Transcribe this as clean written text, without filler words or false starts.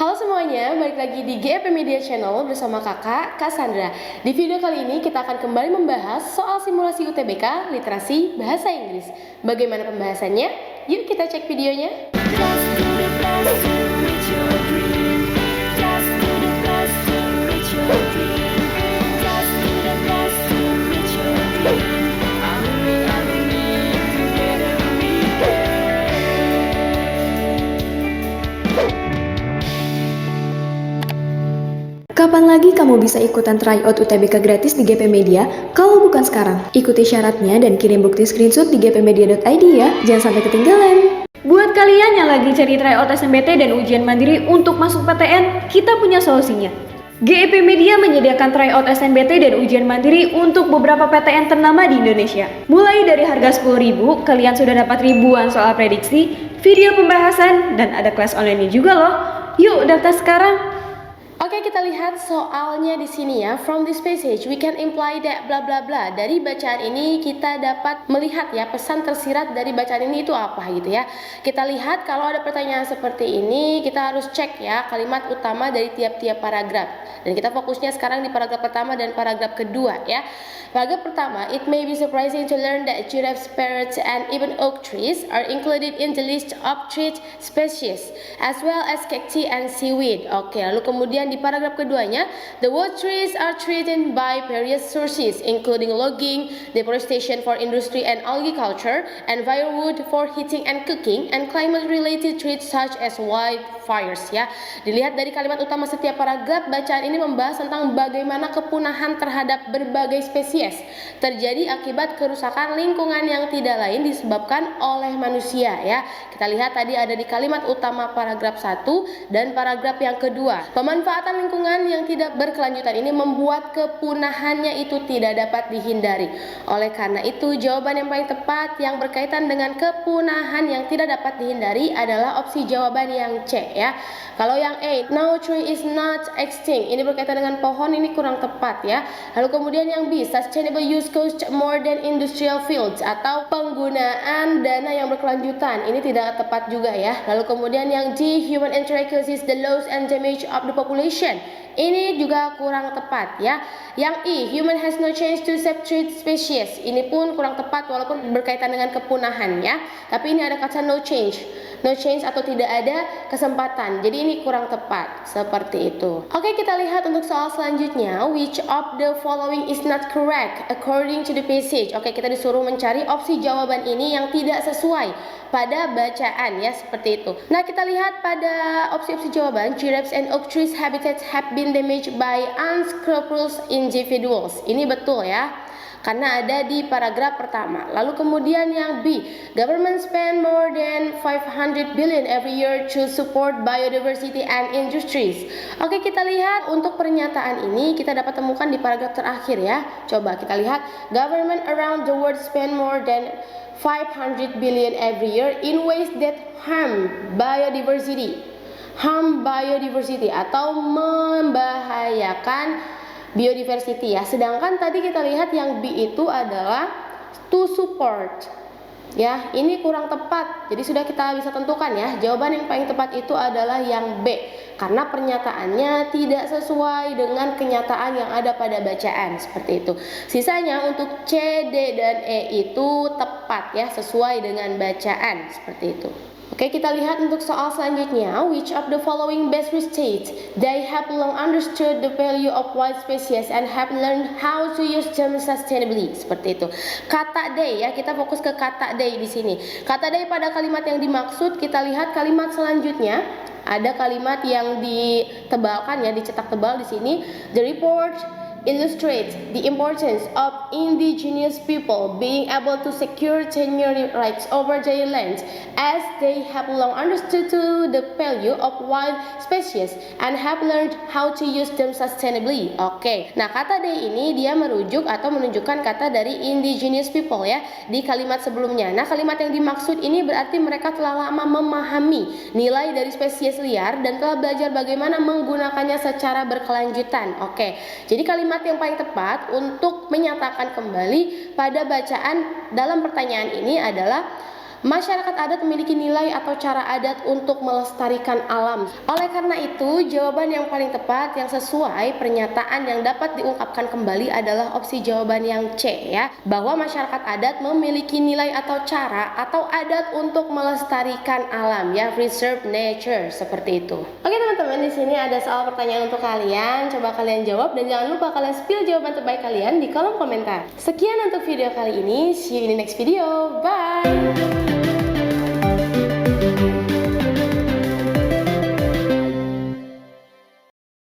Halo semuanya, balik lagi di GEP Media Channel bersama kakak, Kak Sandra. Di video kali ini kita akan kembali membahas soal simulasi UTBK Literasi Bahasa Inggris. Bagaimana pembahasannya? Yuk kita cek videonya. Kapan lagi kamu bisa ikutan tryout UTBK gratis di GP Media? Kalau bukan sekarang, ikuti syaratnya dan kirim bukti screenshot di gpmedia.id ya, jangan sampai ketinggalan. Buat kalian yang lagi cari tryout SNMPT dan ujian mandiri untuk masuk PTN, kita punya solusinya. GEP Media menyediakan tryout SNMPT dan ujian mandiri untuk beberapa PTN ternama di Indonesia. Mulai dari harga 10.000, kalian sudah dapat ribuan soal prediksi, video pembahasan, dan ada kelas online juga loh. Yuk daftar sekarang! Oke, kita lihat soalnya di sini ya. From this passage, we can imply that bla bla bla. Dari bacaan ini kita dapat melihat ya pesan tersirat dari bacaan ini itu apa gitu ya. Kita lihat kalau ada pertanyaan seperti ini, kita harus cek ya kalimat utama dari tiap-tiap paragraf. Dan kita fokusnya sekarang di paragraf pertama dan paragraf kedua ya. Paragraf pertama, it may be surprising to learn that giraffes, parrots, and even oak trees are included in the list of tree species, as well as cacti and seaweed. Oke, lalu kemudian di paragraf keduanya, the wood trees are threatened by various sources, including logging, deforestation for industry and algae culture, and firewood for heating and cooking, and climate-related threats such as wildfires. Ya, dilihat dari kalimat utama setiap paragraf, bacaan ini membahas tentang bagaimana kepunahan terhadap berbagai spesies terjadi akibat kerusakan lingkungan yang tidak lain disebabkan oleh manusia. Ya, kita lihat tadi ada di kalimat utama paragraf 1 dan paragraf yang kedua. Pemanfaatan lingkungan yang tidak berkelanjutan ini membuat kepunahannya itu tidak dapat dihindari. Oleh karena itu, jawaban yang paling tepat yang berkaitan dengan kepunahan yang tidak dapat dihindari adalah opsi jawaban yang C ya. Kalau yang A, no tree is not extinct, ini berkaitan dengan pohon, ini kurang tepat ya. Lalu kemudian yang B, sustainable use cost more than industrial fields, atau penggunaan dana yang berkelanjutan, ini tidak tepat juga ya. Lalu kemudian yang D, human interact causes the loss and damage of the population, ini juga kurang tepat ya. Yang I, human has no chance to save threat species, ini pun kurang tepat walaupun berkaitan dengan kepunahan ya. Tapi ini ada kata no change atau tidak ada kesempatan, jadi ini kurang tepat seperti itu. Oke, kita lihat untuk soal selanjutnya, which of the following is not correct according to the passage. Oke, kita disuruh mencari opsi jawaban ini yang tidak sesuai pada bacaan ya, seperti itu. Nah, kita lihat pada opsi-opsi jawaban, giraffes and oak trees habitats have been damaged by unscrupulous individuals. Ini betul ya, karena ada di paragraf pertama. Lalu kemudian yang B, government spend more than 500 billion every year to support biodiversity and industries. Oke, kita lihat untuk pernyataan ini kita dapat temukan di paragraf terakhir ya. Coba kita lihat, government around the world spend more than 500 billion every year in ways that harm biodiversity atau membahayakan biodiversity ya. Sedangkan tadi kita lihat yang B itu adalah to support ya, ini kurang tepat. Jadi sudah kita bisa tentukan ya, jawaban yang paling tepat itu adalah yang B, karena pernyataannya tidak sesuai dengan kenyataan yang ada pada bacaan, seperti itu. Sisanya untuk C, D, dan E itu tepat ya, sesuai dengan bacaan, seperti itu. Oke, kita lihat untuk soal selanjutnya, which of the following best restate they have long understood the value of wild species and have learned how to use them sustainably, seperti itu. Kata they ya, kita fokus ke kata they di sini. Kata they pada kalimat yang dimaksud, kita lihat kalimat selanjutnya. Ada kalimat yang ditebalkan ya, dicetak tebal di sini. The report illustrates the importance of indigenous people being able to secure tenure rights over their lands, as they have long understood the value of wild species and have learned how to use them sustainably. Oke, nah kata they ini dia merujuk atau menunjukkan kata dari indigenous people ya di kalimat sebelumnya. Nah, kalimat yang dimaksud ini berarti mereka telah lama memahami nilai dari spesies liar dan telah belajar bagaimana menggunakannya secara berkelanjutan. Oke, jadi kalimat yang paling tepat untuk menyatakan kembali pada bacaan dalam pertanyaan ini adalah Masyarakat adat memiliki nilai atau cara adat untuk melestarikan alam. Oleh karena itu, jawaban yang paling tepat yang sesuai pernyataan yang dapat diungkapkan kembali adalah opsi jawaban yang C ya, bahwa masyarakat adat memiliki nilai atau cara atau adat untuk melestarikan alam ya, preserve nature seperti itu. Oke teman-teman, di sini ada soal pertanyaan untuk kalian. Coba kalian jawab dan jangan lupa kalian spill jawaban terbaik kalian di kolom komentar. Sekian untuk video kali ini. See you in the next video. Bye.